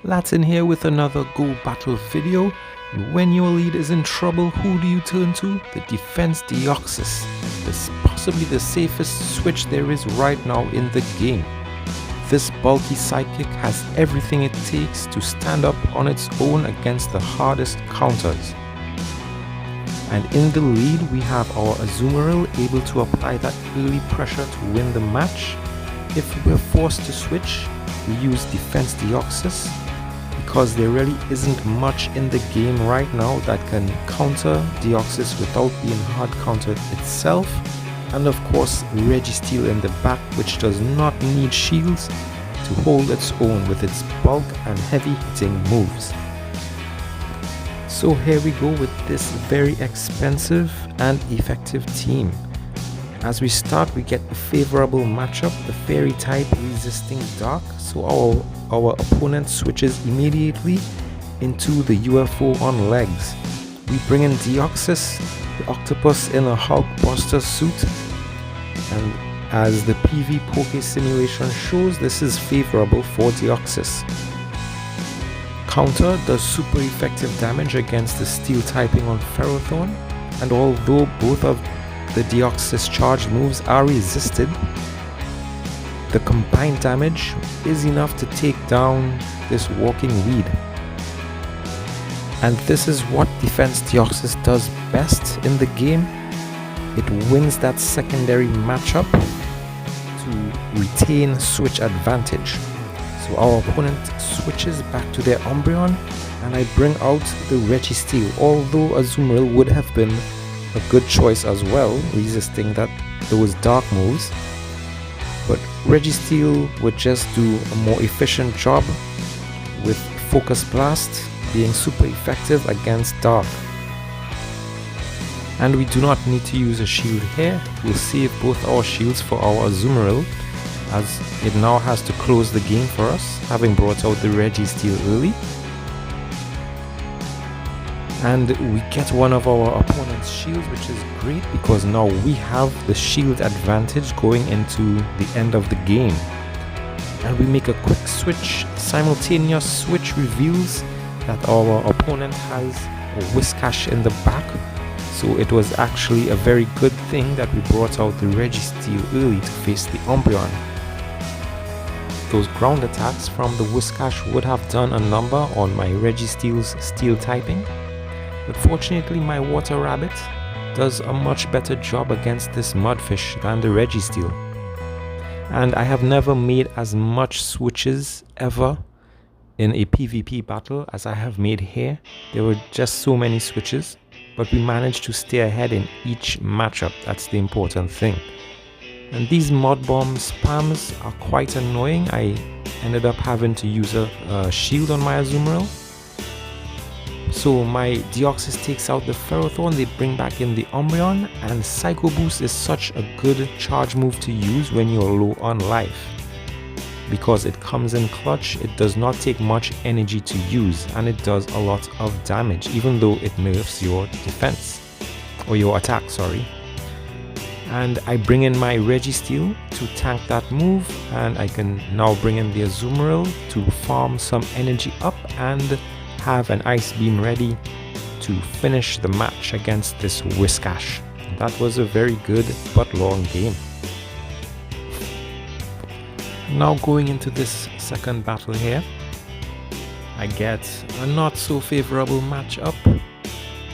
Latin here with another Go Battle video. And when your lead is in trouble, who do you turn to? The Form Deoxys. This is possibly the safest switch there is right now in the game. This bulky sidekick has everything it takes to stand up on its own against the hardest counters. And in the lead we have our Azumarill able to apply that early pressure to win the match. If we're forced to switch, we use Form Deoxys, because there really isn't much in the game right now that can counter Deoxys without being hard countered itself. And of course Registeel in the back, which does not need shields to hold its own with its bulk and heavy hitting moves. So here we go with this very expensive and effective team. As we start, we get a favorable matchup, the fairy type resisting dark, so our opponent switches immediately into the UFO on legs. We bring in Deoxys, the octopus in a Hulk Buster suit, and as the PV Poke simulation shows, this is favorable for Deoxys. Counter does super effective damage against the steel typing on Ferrothorn, and although both of the Deoxys charged moves are resisted, the combined damage is enough to take down this walking weed. And this is what Form Deoxys does best in the game. It wins that secondary matchup to retain switch advantage. So our opponent switches back to their Umbreon, and I bring out the Registeel, although Azumarill would have been a good choice as well, resisting those dark moves. But Registeel would just do a more efficient job, with Focus Blast being super effective against dark. And we do not need to use a shield here. We'll save both our shields for our Azumarill, as it now has to close the game for us, having brought out the Registeel early. And we get one of our opponent's shields, which is great because now we have the shield advantage going into the end of the game. And we make a quick switch. Simultaneous switch reveals that our opponent has a Whiscash in the back, so it was actually a very good thing that we brought out the Registeel early to face the Umbreon. Those ground attacks from the Whiscash would have done a number on my Registeel's steel typing. But fortunately my Water Rabbit does a much better job against this Mudfish than the Registeel. And I have never made as much switches ever in a PvP battle as I have made here. There were just so many switches, but we managed to stay ahead in each matchup. That's the important thing. And these Mud Bomb spams are quite annoying. I ended up having to use a shield on my Azumarill. So my Deoxys takes out the Ferrothorn, they bring back in the Umbreon, and Psycho Boost is such a good charge move to use when you're low on life. Because it comes in clutch, it does not take much energy to use, and it does a lot of damage, even though it nerfs your defense, or your attack, sorry. And I bring in my Registeel to tank that move, and I can now bring in the Azumarill to farm some energy up and have an Ice Beam ready to finish the match against this Whiscash. That was a very good but long game. Now going into this second battle here, I get a not so favorable matchup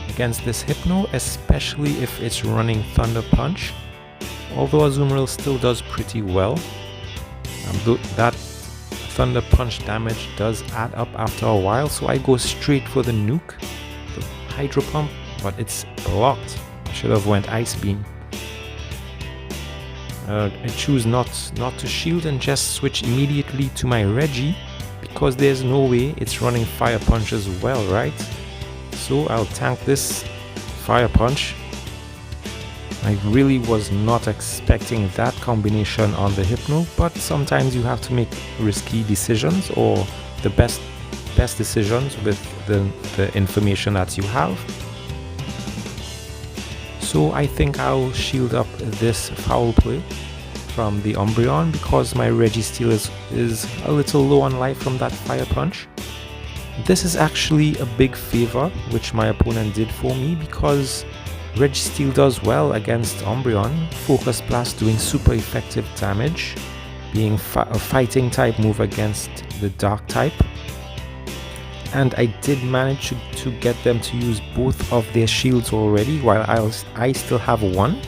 against this Hypno, especially if it's running Thunder Punch. Although Azumarill still does pretty well, that Thunder Punch damage does add up after a while, so I go straight for the nuke, the Hydro Pump, but it's blocked. I should have went Ice Beam. I choose not to shield and just switch immediately to my Regi, because there's no way it's running Fire Punch as well, right? So I'll tank this Fire Punch. I really was not expecting that combination on the Hypno, but sometimes you have to make risky decisions, or the best decisions with the information that you have. So I think I'll shield up this foul play from the Umbreon because my Registeel is a little low on life from that Fire Punch. This is actually a big favor which my opponent did for me, because Registeel does well against Umbreon, Focus Blast doing super effective damage, being a fighting type move against the dark type. And I did manage to get them to use both of their shields already, while I still have one.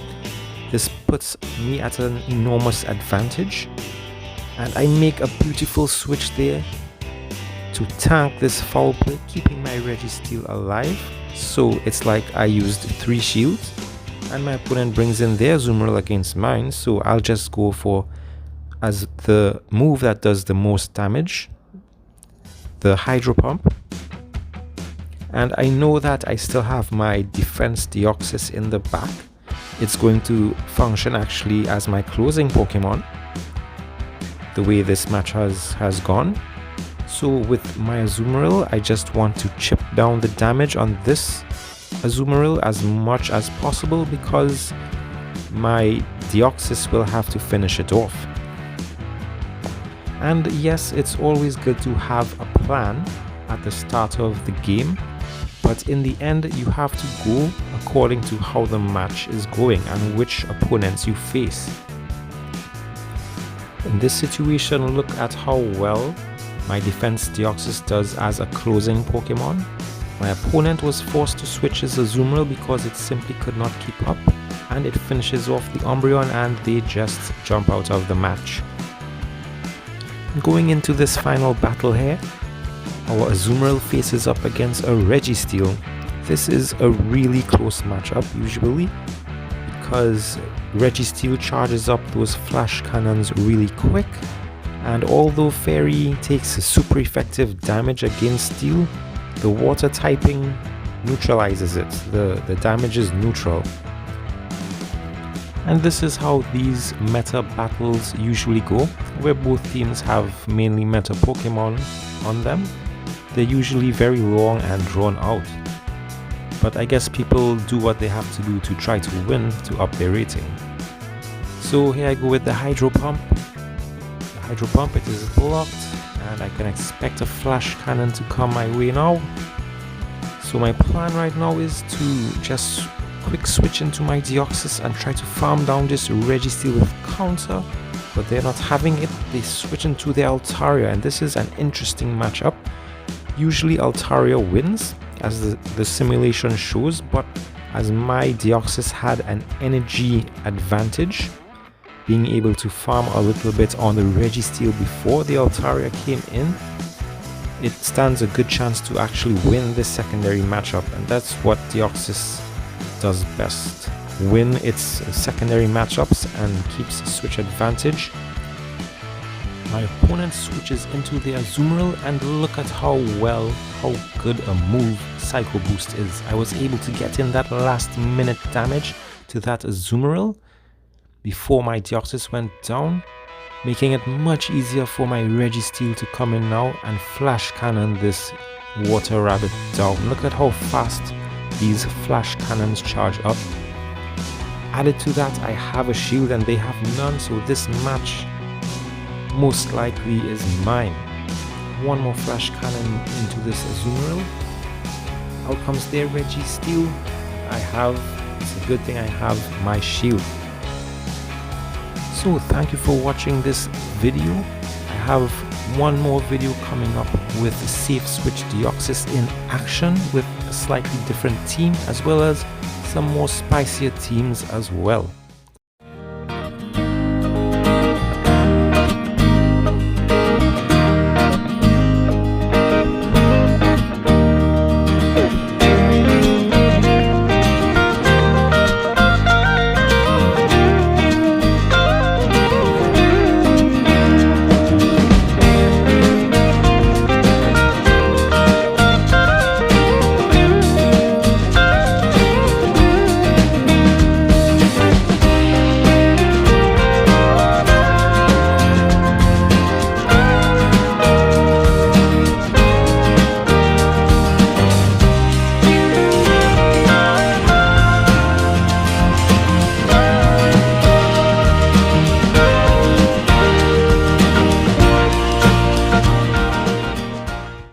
This puts me at an enormous advantage, and I make a beautiful switch there to tank this foul play, keeping my Registeel alive. So it's like I used 3 shields, and my opponent brings in their Azumarill against mine, so I'll just go for as the move that does the most damage, the Hydro Pump. And I know that I still have my Defense Deoxys in the back. It's going to function actually as my closing Pokemon, the way this match has gone. So with my Azumarill, I just want to chip down the damage on this Azumarill as much as possible, because my Deoxys will have to finish it off. And yes, it's always good to have a plan at the start of the game, but in the end you have to go according to how the match is going and which opponents you face. In this situation, look at how well my Defense Deoxys does as a closing Pokemon. My opponent was forced to switch his Azumarill because it simply could not keep up, and it finishes off the Umbreon and they just jump out of the match. Going into this final battle here, our Azumarill faces up against a Registeel. This is a really close matchup usually, because Registeel charges up those flash cannons really quick, and although Fairy takes super effective damage against Steel, the water typing neutralizes it. The damage is neutral. And this is how these meta battles usually go, where both teams have mainly meta Pokemon on them. They're usually very long and drawn out, but I guess people do what they have to do to try to win to up their rating. So here I go with the Hydro Pump. The Hydro Pump, it is blocked, and I can expect a Flash Cannon to come my way now. So my plan right now is to just quick switch into my Deoxys and try to farm down this Registeel with counter, but they're not having it. They switch into their Altaria, and this is an interesting matchup. Usually Altaria wins, as the simulation shows, but as my Deoxys had an energy advantage, being able to farm a little bit on the Registeel before the Altaria came in, it stands a good chance to actually win this secondary matchup, and that's what Deoxys does best. Win its secondary matchups and keeps switch advantage. My opponent switches into the Azumarill, and look at how good a move Psycho Boost is. I was able to get in that last minute damage to that Azumarill before my Deoxys went down, making it much easier for my Registeel to come in now and Flash Cannon this Water Rabbit down. Look at how fast these Flash Cannons charge up. Added to that, I have a shield and they have none, so this match most likely is mine. One more Flash Cannon into this Azumarill. Out comes their Registeel. It's a good thing I have my shield. So thank you for watching this video. I have one more video coming up with Safe Switch Deoxys in action with a slightly different team, as well as some more spicier teams as well.